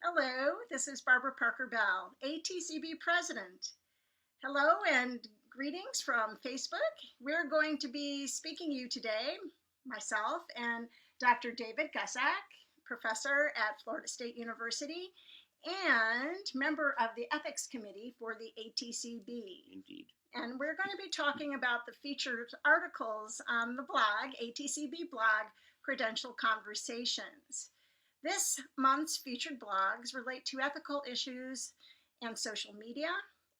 Hello, this is Barbara Parker Bell, ATCB President. Hello and greetings from Facebook. We're going to be speaking to you today, myself and Dr. David Gussak, professor at Florida State University and member of the Ethics Committee for the ATCB. Indeed. And we're going to be talking about the featured articles on the blog, ATCB blog, Credential Conversations. This month's featured blogs relate to ethical issues and social media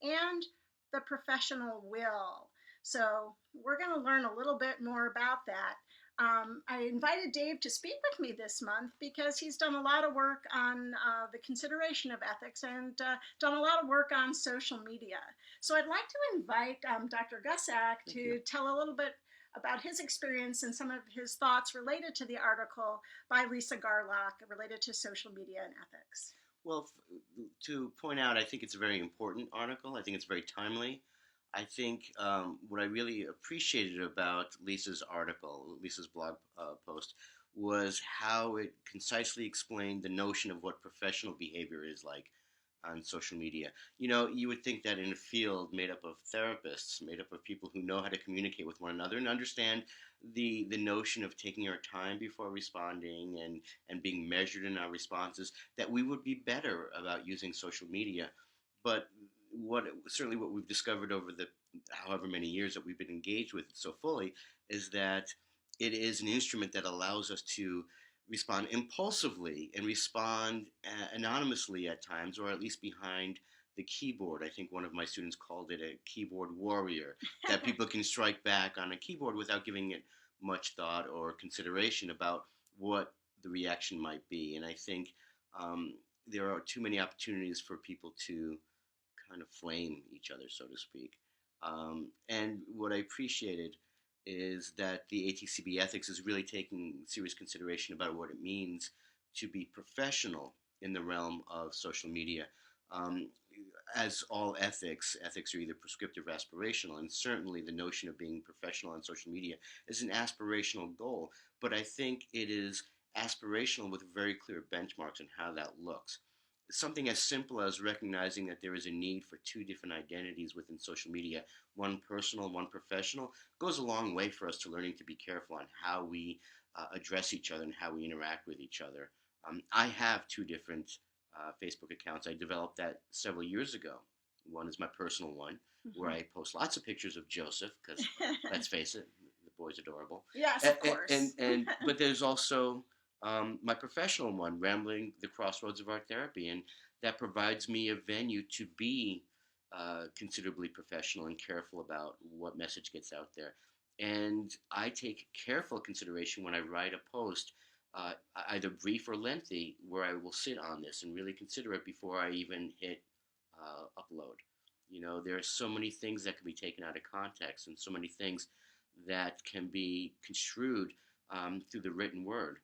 and the professional will. So we're going to learn a little bit more about that. I invited Dave to speak with me this month because he's done a lot of work on the consideration of ethics and done a lot of work on social media. So I'd like to invite Dr. Gussak to tell a little bit about his experience and some of his thoughts related to the article by Lisa Garlock related to social media and ethics. Well, to point out, I think it's a very important article. I think it's very timely. I think what I really appreciated about Lisa's article, Lisa's blog post, was how it concisely explained the notion of what professional behavior is like on social media. You know, you would think that in a field made up of therapists, made up of people who know how to communicate with one another and understand the notion of taking our time before responding and being measured in our responses, that we would be better about using social media. But what we've discovered over the however many years that we've been engaged with it so fully is that it is an instrument that allows us to respond impulsively and respond anonymously at times, or at least behind the keyboard. I think one of my students called it a keyboard warrior, that people can strike back on a keyboard without giving it much thought or consideration about what the reaction might be. And I think there are too many opportunities for people to kind of flame each other, so to speak. And what I appreciated is that the ATCB ethics is really taking serious consideration about what it means to be professional in the realm of social media. As all ethics are either prescriptive or aspirational, and certainly the notion of being professional on social media is an aspirational goal, but I think it is aspirational with very clear benchmarks on how that looks. Something as simple as recognizing that there is a need for two different identities within social media, one personal and one professional, goes a long way for us to learning to be careful on how we address each other and how we interact with each other. I have two different Facebook accounts. I developed that several years ago. One is my personal one, where I post lots of pictures of Joseph, because let's face it, the boy's adorable. Yes, of course. But there's also my professional one, Rambling the Crossroads of Art Therapy, and that provides me a venue to be considerably professional and careful about what message gets out there. And I take careful consideration when I write a post, either brief or lengthy, where I will sit on this and really consider it before I even hit upload. You know, there are so many things that can be taken out of context and so many things that can be construed through the written word.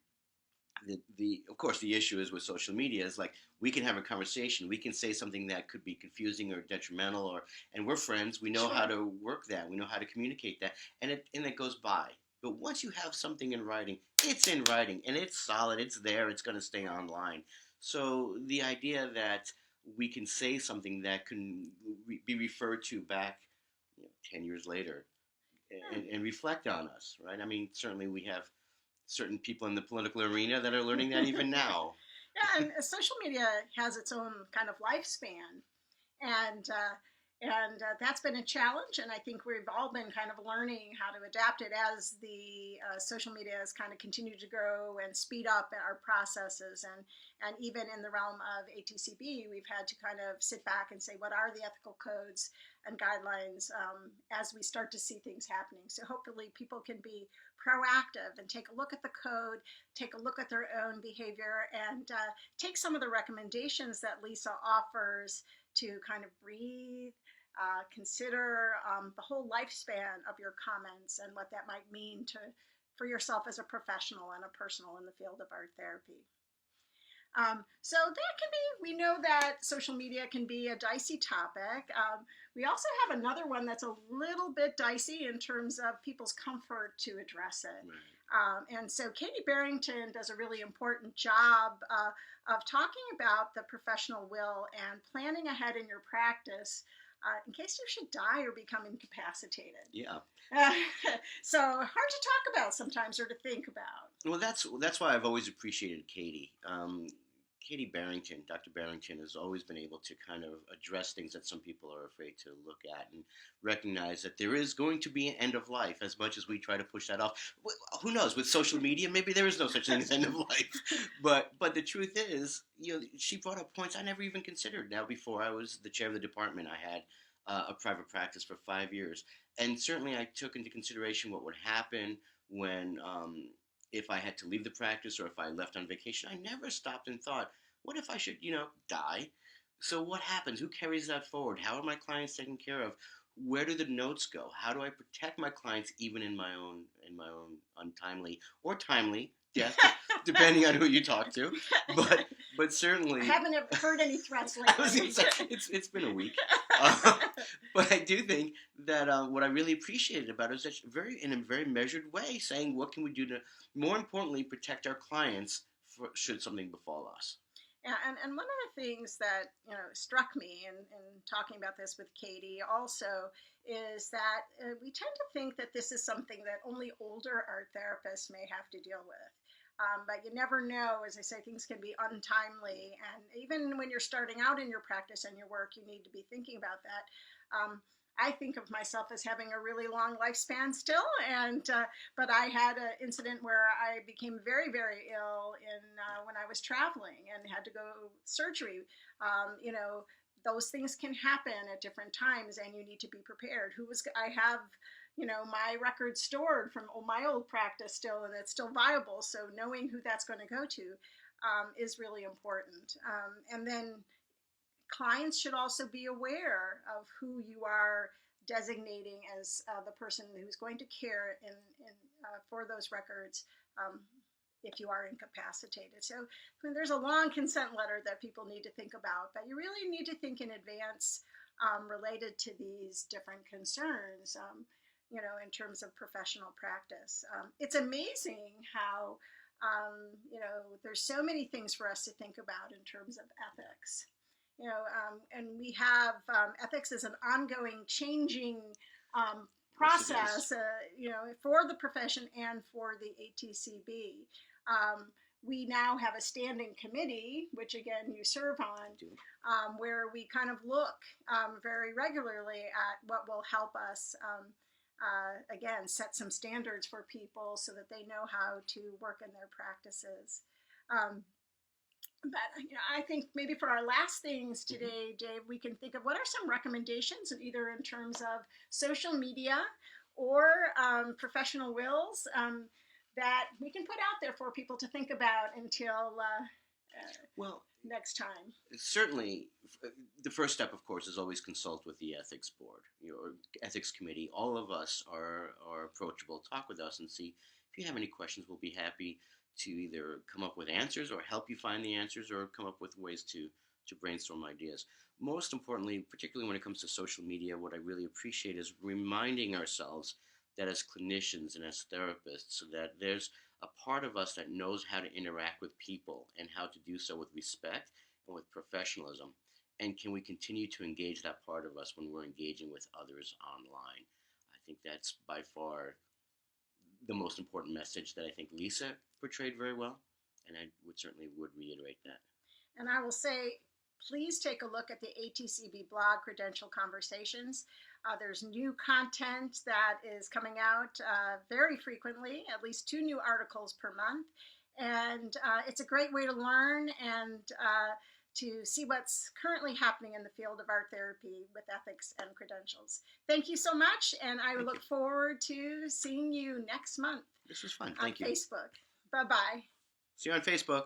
Of course, the issue is with social media is like we can have a conversation, we can say something that could be confusing or detrimental, and we're friends. We know how to work that, we know how to communicate that, and it goes by. But once you have something in writing, it's in writing and it's solid. It's there. It's going to stay online. So the idea that we can say something that can be referred to back 10 years later and reflect on us, right? I mean, certainly we have certain people in the political arena that are learning that even now. Yeah, and social media has its own kind of lifespan, and that's been a challenge. And I think we've all been kind of learning how to adapt it as the social media has kind of continued to grow and speed up our processes. And even in the realm of ATCB, we've had to kind of sit back and say, what are the ethical codes and guidelines as we start to see things happening. So hopefully people can be proactive and take a look at the code, take a look at their own behavior, and take some of the recommendations that Lisa offers to kind of breathe, consider the whole lifespan of your comments and what that might mean for yourself as a professional and a personal in the field of art therapy. So that can be, we know that social media can be a dicey topic. We also have another one that's a little bit dicey in terms of people's comfort to address it. And so Katie Barrington does a really important job of talking about the professional will and planning ahead in your practice in case you should die or become incapacitated. Yeah. Uh, so hard to talk about sometimes or to think about. Well, that's why I've always appreciated Katie. Katie Barrington, Dr. Barrington, has always been able to kind of address things that some people are afraid to look at and recognize that there is going to be an end of life as much as we try to push that off. Who knows? With social media, maybe there is no such thing as end of life. But the truth is, she brought up points I never even considered. Now, before I was the chair of the department, I had a private practice for 5 years. And certainly I took into consideration what would happen when if I had to leave the practice or if I left on vacation. I never stopped and thought, what if I should, die? So what happens? Who carries that forward? How are my clients taken care of? Where do the notes go? How do I protect my clients even in my own untimely or timely death, depending on who you talk to? But certainly, I haven't heard any threats lately. It's been a week. But I do think that what I really appreciated about it is that in a very measured way, saying what can we do to, more importantly, protect our clients should something befall us. Yeah, and one of the things that struck me in talking about this with Katie also is that we tend to think that this is something that only older art therapists may have to deal with. But you never know, as I say, things can be untimely. And even when you're starting out in your practice and your work, you need to be thinking about that. I think of myself as having a really long lifespan still, but I had an incident where I became very, very ill when I was traveling and had to go surgery. Those things can happen at different times, and you need to be prepared. I have my record stored from my old practice still, and it's still viable. So knowing who that's going to go to is really important. And then clients should also be aware of who you are designating as the person who's going to care for those records if you are incapacitated. So there's a long consent letter that people need to think about, but you really need to think in advance related to these different concerns, in terms of professional practice. It's amazing how, there's so many things for us to think about in terms of ethics. And we have ethics as an ongoing, changing process, for the profession and for the ATCB. We now have a standing committee, which again you serve on, where we kind of look very regularly at what will help us, again, set some standards for people so that they know how to work in their practices. But I think maybe for our last things today, Dave, we can think of what are some recommendations, either in terms of social media or professional wills that we can put out there for people to think about until next time. Certainly, the first step, of course, is always consult with the ethics board, or ethics committee. All of us are approachable. Talk with us and see if you have any questions. We'll be happy to either come up with answers or help you find the answers or come up with ways to brainstorm ideas. Most importantly, particularly when it comes to social media, what I really appreciate is reminding ourselves that as clinicians and as therapists, that there's a part of us that knows how to interact with people and how to do so with respect and with professionalism. And can we continue to engage that part of us when we're engaging with others online? I think that's by far the most important message that I think Lisa portrayed very well, and I certainly would reiterate that. And I will say, please take a look at the ATCB blog, Credential Conversations. There's new content that is coming out very frequently, at least 2 new articles per month. And it's a great way to learn and to see what's currently happening in the field of art therapy with ethics and credentials. Thank you so much, and I look forward to seeing you next month. This was fun. Thank you. On Facebook. Bye-bye. See you on Facebook.